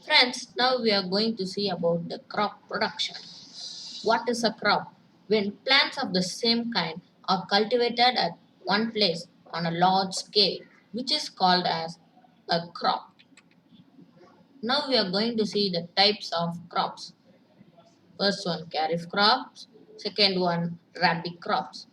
Friends, now we are going to see about the crop production. What is a crop? When plants of the same kind are cultivated at one place on a large scale, which is called as a crop. Now we are going to see the types of crops. First one, kharif crops. Second one, rabi crops.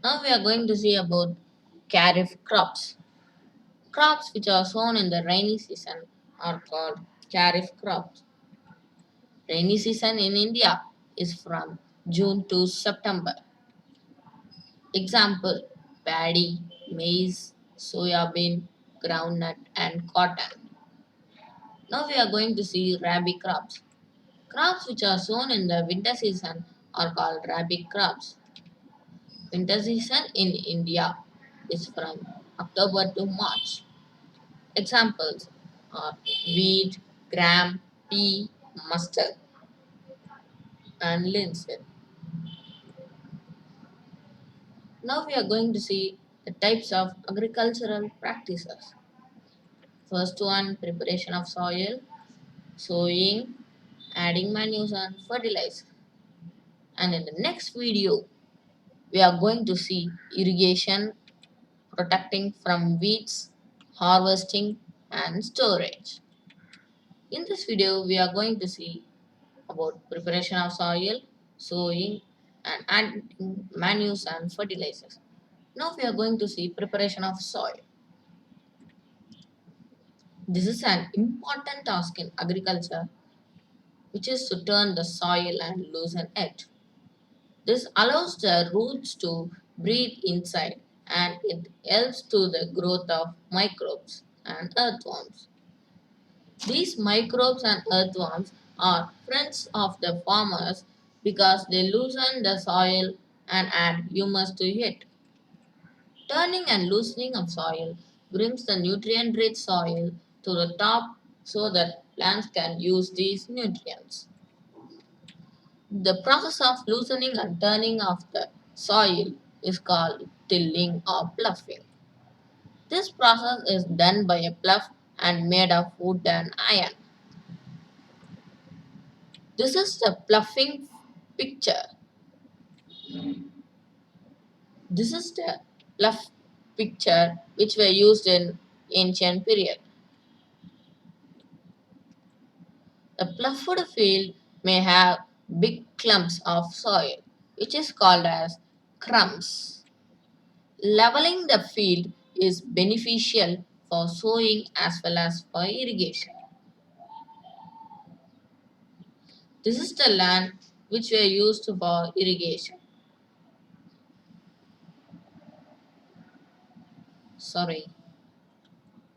Now we are going to see about kharif crops. Crops which are sown in the rainy season are called kharif crops. Rainy season in India is from June to September. Example, paddy, maize, soya bean, groundnut and cotton. Now we are going to see rabi crops. Crops which are sown in the winter season are called rabi crops. Winter season in India is from October to March. Examples are wheat, gram, pea, mustard and linseed. Now we are going to see the types of agricultural practices. First one, preparation of soil, sowing, adding manures and fertilizer. And in the next video, we are going to see irrigation, protecting from weeds, harvesting and storage. In this video, we are going to see about preparation of soil, sowing and adding manures and fertilizers. Now we are going to see preparation of soil. This is an important task in agriculture, which is to turn the soil and loosen it. This allows the roots to breathe inside and it helps to the growth of microbes and earthworms. These microbes and earthworms are friends of the farmers because they loosen the soil and add humus to it. Turning and loosening of soil brings the nutrient-rich soil to the top so that plants can use these nutrients. The process of loosening and turning of the soil is called tilling or ploughing. This process is done by a plough and made of wood and iron. This is the ploughing picture. This is the plough picture which were used in ancient period. A ploughed field may have big clumps of soil, which is called as crumbs. Leveling the field is beneficial for sowing as well as for irrigation. This is the land which were used for irrigation. Sorry,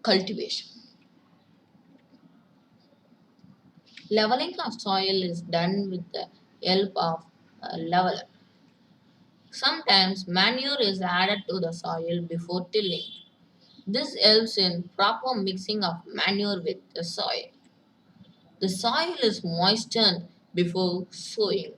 cultivation. Leveling of soil is done with the help of a leveler. Sometimes manure is added to the soil before tilling. This helps in proper mixing of manure with the soil. The soil is moistened before sowing.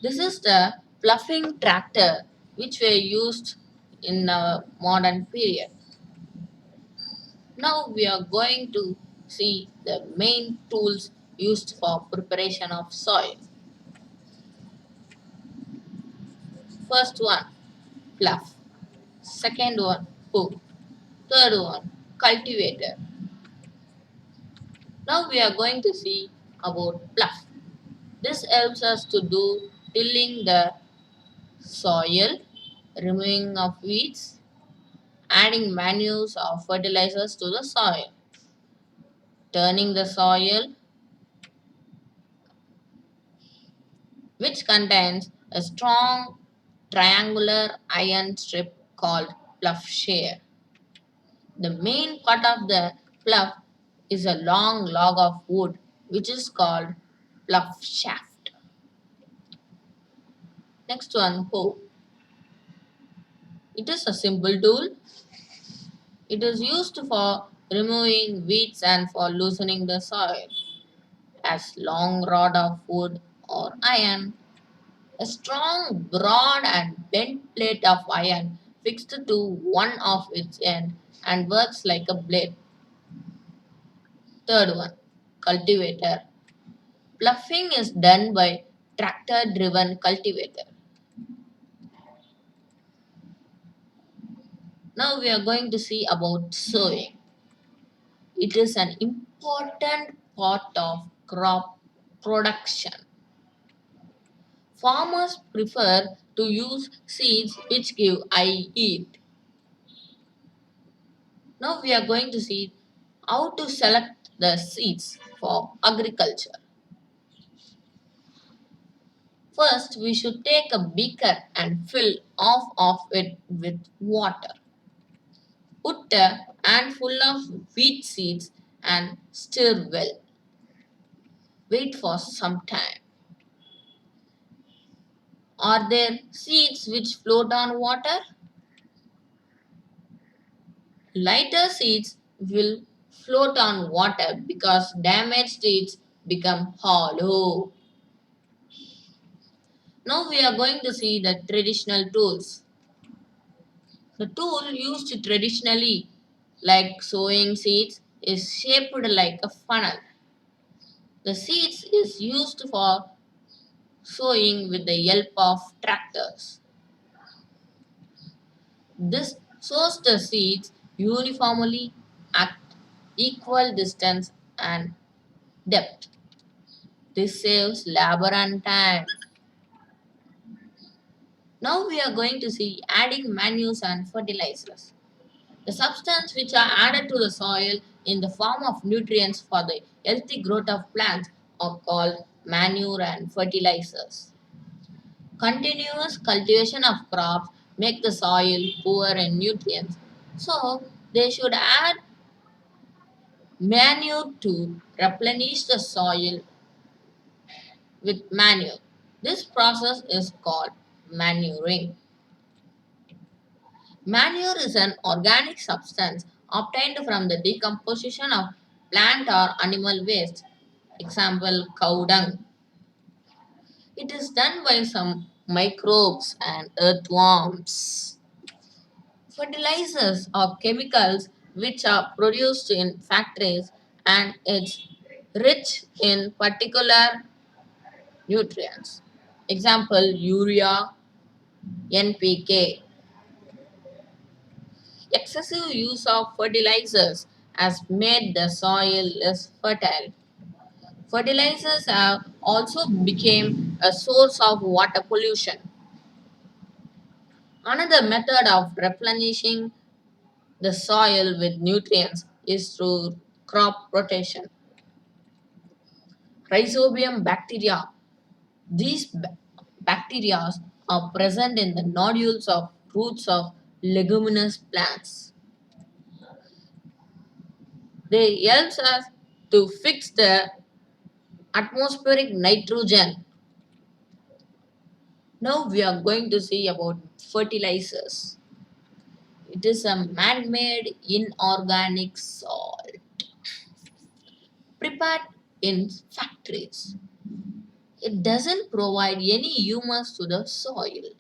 This is the ploughing tractor which were used in the modern period. Now we are going to see the main tools used for preparation of soil. First one, plough. Second one, hoe. Third one, cultivator. Now we are going to see about plough. This helps us to do tilling the soil, removing of weeds, adding manures or fertilizers to the soil, turning the soil, which contains a strong triangular iron strip called PLOUGHSHARE. The main part of the plough is a long log of wood which is called PLOUGHSHAFT. Next one, hoe. It is a simple tool. It is used for removing weeds and for loosening the soil. As long rod of wood or iron, a strong, broad and bent plate of iron fixed to one of its end and works like a blade. Third one, cultivator. Ploughing is done by tractor-driven cultivator. Now we are going to see about sowing. It is an important part of crop production. Farmers prefer to use seeds which give high yield. Now we are going to see how to select the seeds for agriculture. First, we should take a beaker and fill half of it with water. Put a handful of wheat seeds and stir well. Wait for some time. Are there seeds which float on water? Lighter seeds will float on water because damaged seeds become hollow. Now we are going to see the traditional tools. The tool used traditionally, like sowing seeds, is shaped like a funnel. The seeds is used for sowing with the help of tractors. This sows the seeds uniformly at equal distance and depth. This saves labor and time. Now we are going to see adding manures and fertilizers. The substance which are added to the soil in the form of nutrients for the healthy growth of plants are called manure and fertilizers. Continuous cultivation of crops make the soil poor in nutrients. So they should add manure to replenish the soil with manure. This process is called manuring. Manure is an organic substance obtained from the decomposition of plant or animal waste. Example, cow dung. It is done by some microbes and earthworms. Fertilizers are chemicals which are produced in factories and it's rich in particular nutrients. Example, urea, NPK. Excessive use of fertilizers has made the soil less fertile. Fertilizers have also become a source of water pollution. Another method of replenishing the soil with nutrients is through crop rotation. Rhizobium bacteria. These bacteria are present in the nodules of roots of leguminous plants. They help us to fix the atmospheric nitrogen. Now we are going to see about fertilizers. It is a man-made inorganic salt prepared in factories. It doesn't provide any humus to the soil.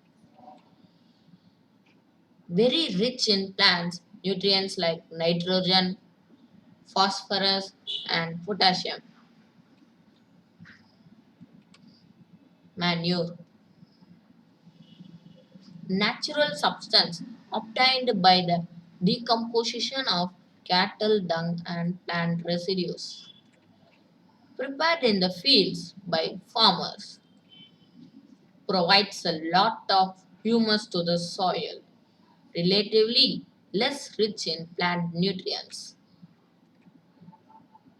Very rich in plants, nutrients like nitrogen, phosphorus, and potassium. Manure. Natural substance obtained by the decomposition of cattle dung and plant residues. Prepared in the fields by farmers. Provides a lot of humus to the soil. Relatively less rich in plant nutrients.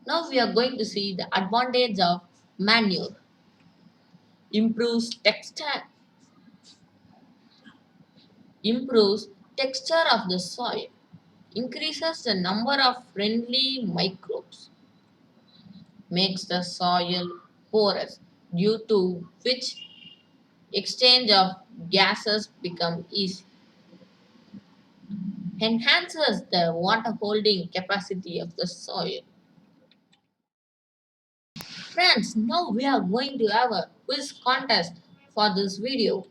Now we are going to see the advantage of manure. Improves texture, improves texture of the soil, increases the number of friendly microbes, makes the soil porous, due to which exchange of gases become easy, enhances the water holding capacity of the soil. Friends, now we are going to have a quiz contest for this video.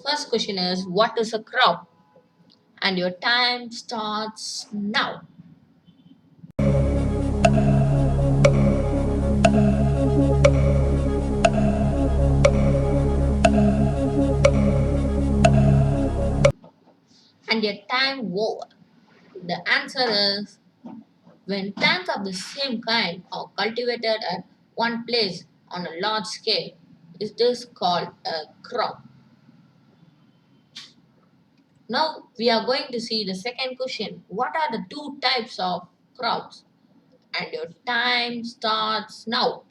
First question is, what is a crop? And your time starts now. And your time over. The answer is when plants of the same kind are cultivated at one place on a large scale, is this called a crop. Now we are going to see the second question. What are the two types of crops? And your time starts now.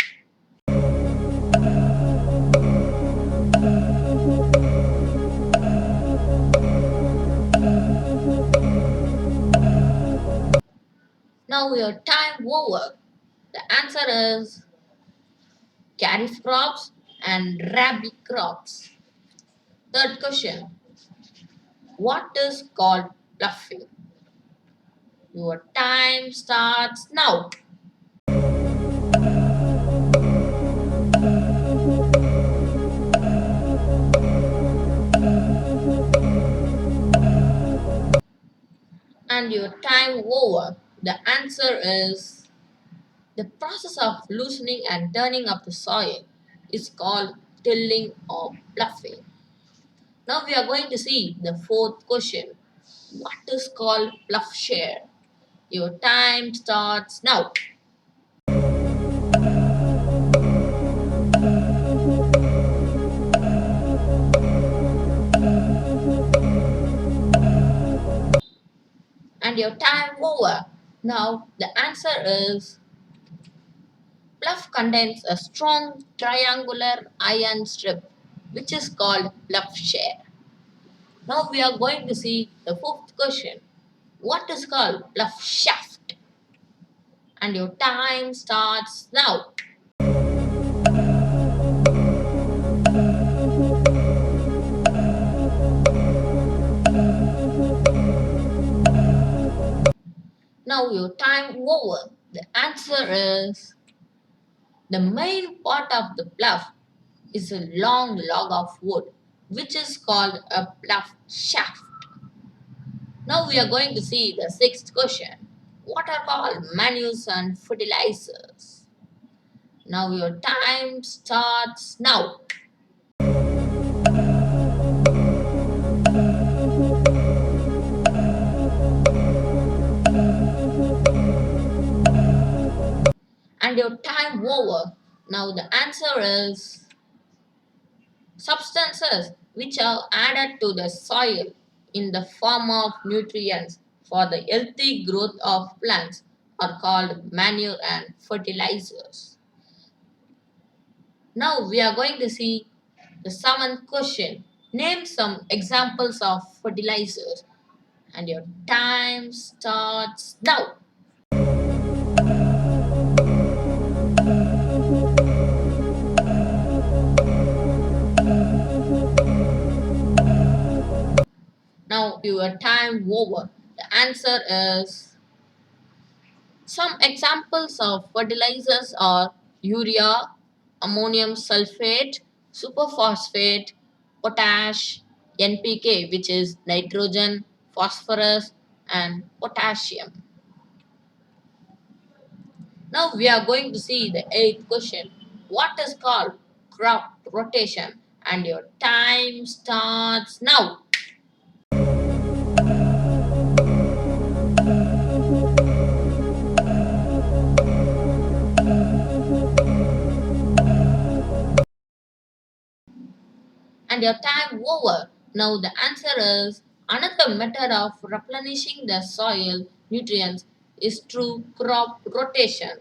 Now your time over. The answer is kharif crops and rabi crops. Third question. What is called bluffing? Your time starts now. And your time over. The answer is the process of loosening and turning up the soil is called tilling or bluffing. Now we are going to see the fourth question. What is called PLOUGHSHARE? Your time starts now. And your time over. Now the answer is plough contains a strong triangular iron strip which is called PLOUGHSHARE. Now we are going to see the fifth question. What is called PLOUGHSHAFT? And your time starts now. Now your time over. The answer is the main part of the plough is a long log of wood which is called a plough shaft. Now we are going to see the sixth question. What are called manures and fertilizers? Now your time starts now. And your time over. Now the answer is substances which are added to the soil in the form of nutrients for the healthy growth of plants are called manure and fertilizers. Now we are going to see the seventh question. Name some examples of fertilizers and your time starts now. Now your time over. The answer is some examples of fertilizers are urea, ammonium sulfate, superphosphate, potash, NPK, which is nitrogen, phosphorus, and potassium. Now we are going to see the eighth question. What is called crop rotation? And your time starts now. And your time over. Now the answer is another method of replenishing the soil nutrients is through crop rotation.